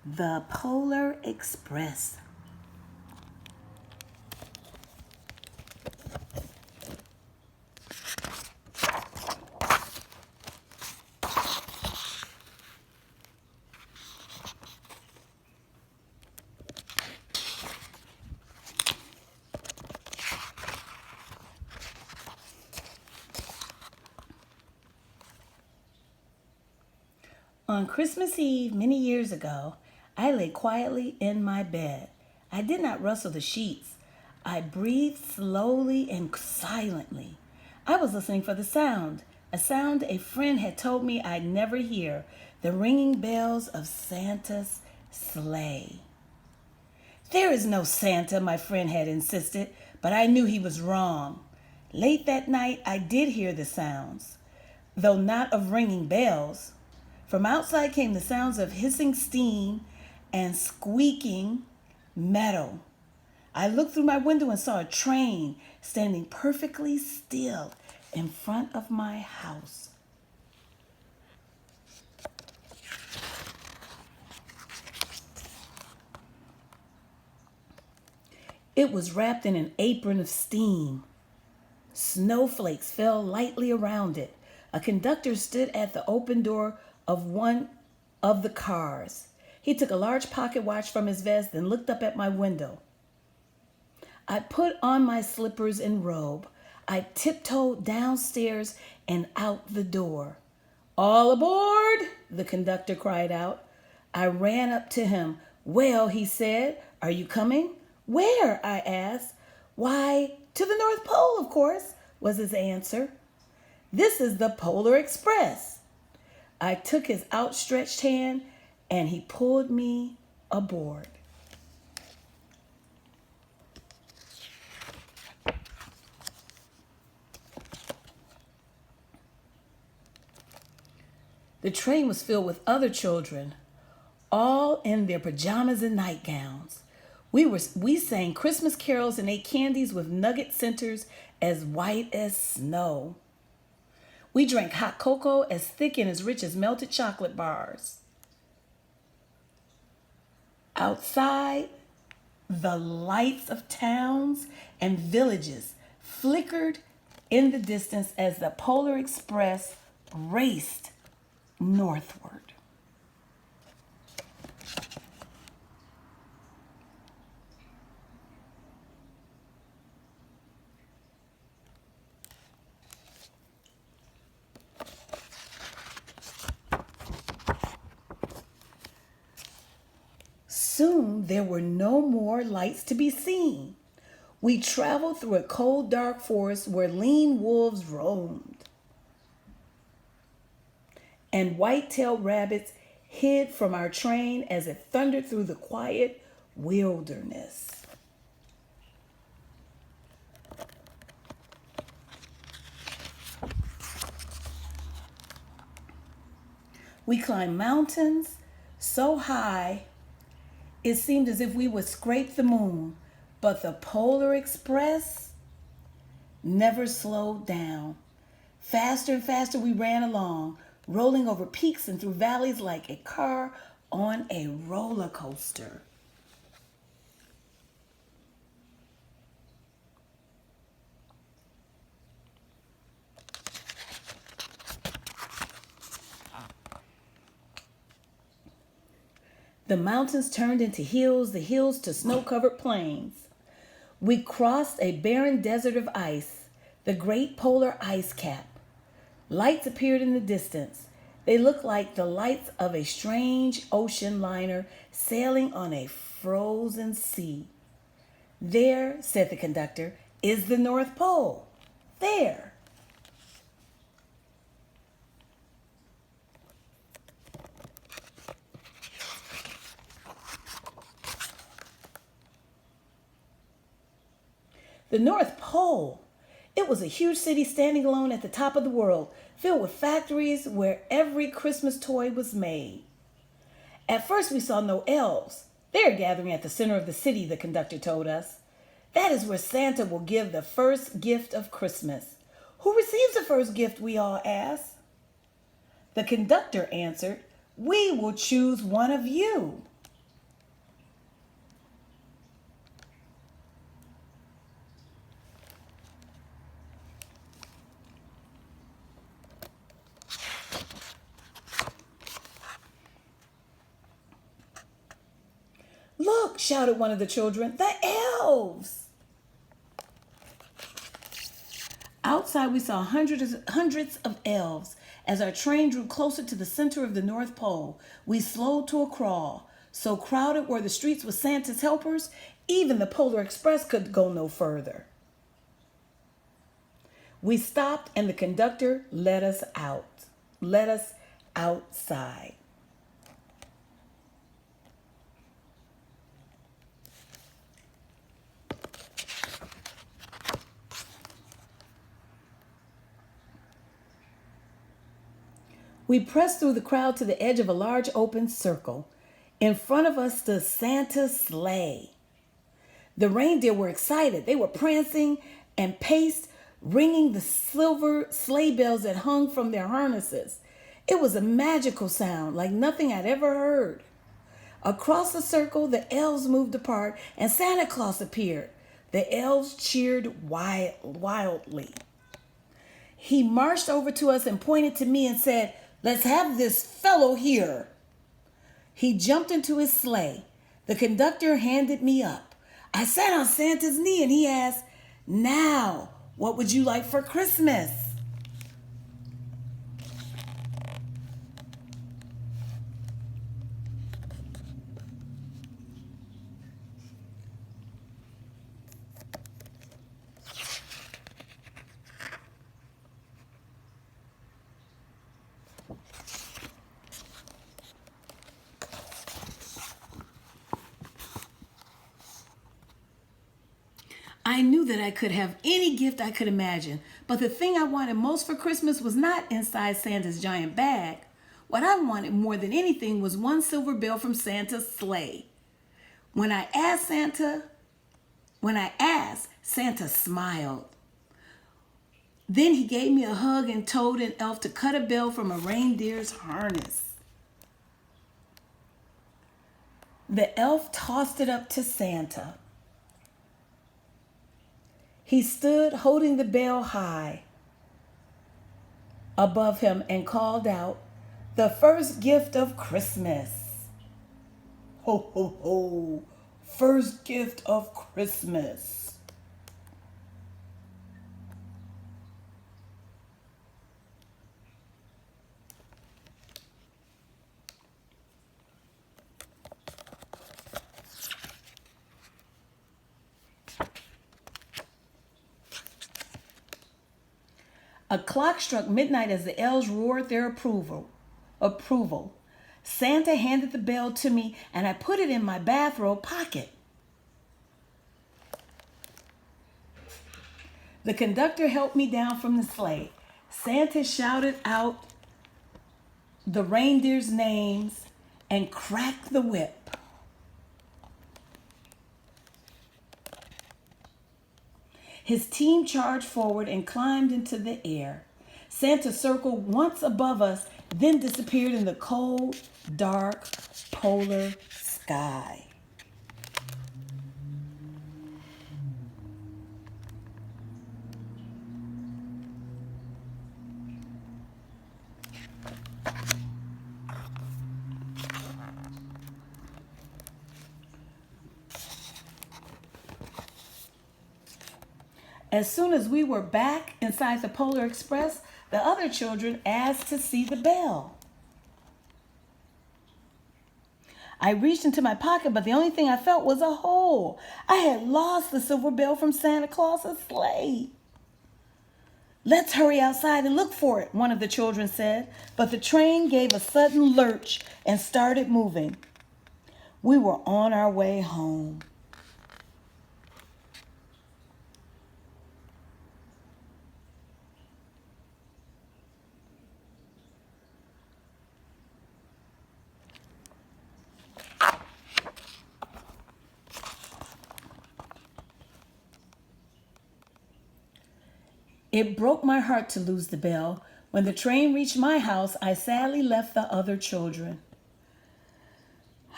The Polar Express. On Christmas Eve, many years ago, I lay quietly in my bed. I did not rustle the sheets. I breathed slowly and silently. I was listening for the sound, a sound a friend had told me I'd never hear, the ringing bells of Santa's sleigh. There is no Santa, my friend had insisted, but I knew he was wrong. Late that night, I did hear the sounds, though not of ringing bells. From outside came the sounds of hissing steam and squeaking metal. I looked through my window and saw a train standing perfectly still in front of my house. It was wrapped in an apron of steam. Snowflakes fell lightly around it. A conductor stood at the open door of one of the cars. He took a large pocket watch from his vest and looked up at my window. I put on my slippers and robe. I tiptoed downstairs and out the door. "All aboard!" the conductor cried out. I ran up to him. "Well," he said, "are you coming?" "Where?" I asked. "Why, to the North Pole, of course," was his answer. "This is the Polar Express." I took his outstretched hand and he pulled me aboard. The train was filled with other children, all in their pajamas and nightgowns. We sang Christmas carols and ate candies with nugget centers as white as snow. We drank hot cocoa as thick and as rich as melted chocolate bars. Outside, the lights of towns and villages flickered in the distance as the Polar Express raced northward. Soon there were no more lights to be seen. We traveled through a cold, dark forest where lean wolves roamed and white-tailed rabbits hid from our train as it thundered through the quiet wilderness. We climbed mountains so high it seemed as if we would scrape the moon, but the Polar Express never slowed down. Faster and faster we ran along, rolling over peaks and through valleys like a car on a roller coaster. The mountains turned into hills, the hills to snow-covered plains. We crossed a barren desert of ice, the great polar ice cap. Lights appeared in the distance. They looked like the lights of a strange ocean liner sailing on a frozen sea. "There," said the conductor, "is the North Pole. There." The North Pole. It was a huge city standing alone at the top of the world, filled with factories where every Christmas toy was made. At first we saw no elves. They are gathering at the center of the city, the conductor told us. "That is where Santa will give the first gift of Christmas." "Who receives the first gift?" we all asked. The conductor answered, "We will choose one of you." Look, shouted one of the children, the elves. Outside, we saw hundreds of elves. As our train drew closer to the center of the North Pole, we slowed to a crawl. So crowded were the streets with Santa's helpers, even the Polar Express could go no further. We stopped and the conductor let us outside. We pressed through the crowd to the edge of a large open circle. In front of us stood Santa's sleigh. The reindeer were excited. They were prancing and paced, ringing the silver sleigh bells that hung from their harnesses. It was a magical sound like nothing I'd ever heard. Across the circle, the elves moved apart and Santa Claus appeared. The elves cheered wildly. He marched over to us and pointed to me and said, "Let's have this fellow here." He jumped into his sleigh. The conductor handed me up. I sat on Santa's knee and he asked, "Now, what would you like for Christmas?" I knew that I could have any gift I could imagine, but the thing I wanted most for Christmas was not inside Santa's giant bag. What I wanted more than anything was one silver bill from Santa's sleigh. When I asked, Santa smiled. Then he gave me a hug and told an elf to cut a bell from a reindeer's harness. The elf tossed it up to Santa. He stood holding the bell high above him and called out, "The first gift of Christmas." Ho, ho, ho, first gift of Christmas. A clock struck midnight as the elves roared their approval. Santa handed the bell to me and I put it in my bathrobe pocket. The conductor helped me down from the sleigh. Santa shouted out the reindeers' names and cracked the whip. His team charged forward and climbed into the air. Santa circled once above us, then disappeared in the cold, dark, polar sky. As soon as we were back inside the Polar Express, the other children asked to see the bell. I reached into my pocket, but the only thing I felt was a hole. I had lost the silver bell from Santa Claus's sleigh. "Let's hurry outside and look for it," one of the children said, but the train gave a sudden lurch and started moving. We were on our way home. It broke my heart to lose the bell. When the train reached my house, I sadly left the other children.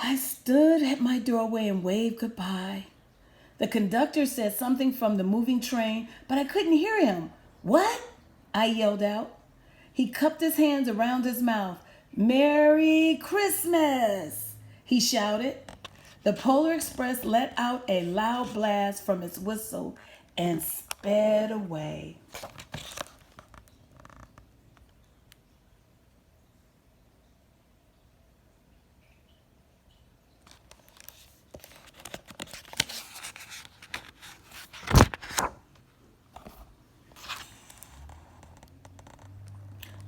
I stood at my doorway and waved goodbye. The conductor said something from the moving train, but I couldn't hear him. "What?" I yelled out. He cupped his hands around his mouth. "Merry Christmas," he shouted. The Polar Express let out a loud blast from its whistle and sped away.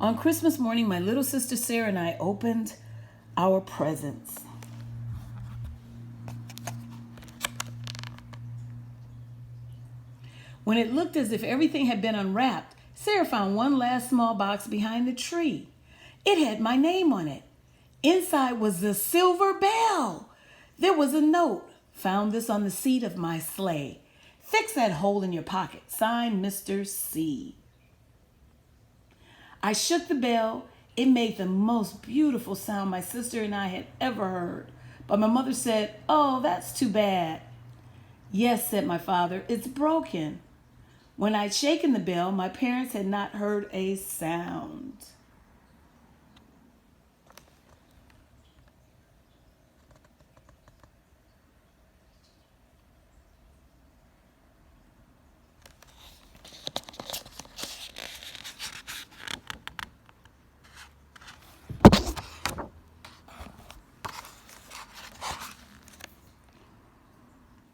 On Christmas morning, my little sister Sarah and I opened our presents. When it looked as if everything had been unwrapped, Sarah found one last small box behind the tree. It had my name on it. Inside was the silver bell. There was a note. Found this on the seat of my sleigh. Fix that hole in your pocket. Signed, Mr. C. I shook the bell. It made the most beautiful sound my sister and I had ever heard. But my mother said, "Oh, that's too bad." "Yes," said my father, "it's broken." When I'd shaken the bell, my parents had not heard a sound.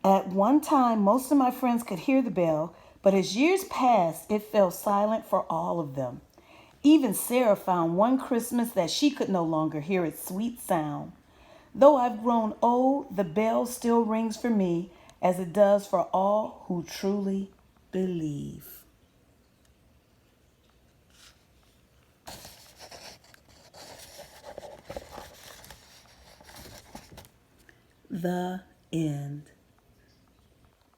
At one time, most of my friends could hear the bell, but as years passed, it fell silent for all of them. Even Sarah found one Christmas that she could no longer hear its sweet sound. Though I've grown old, the bell still rings for me as it does for all who truly believe. The end.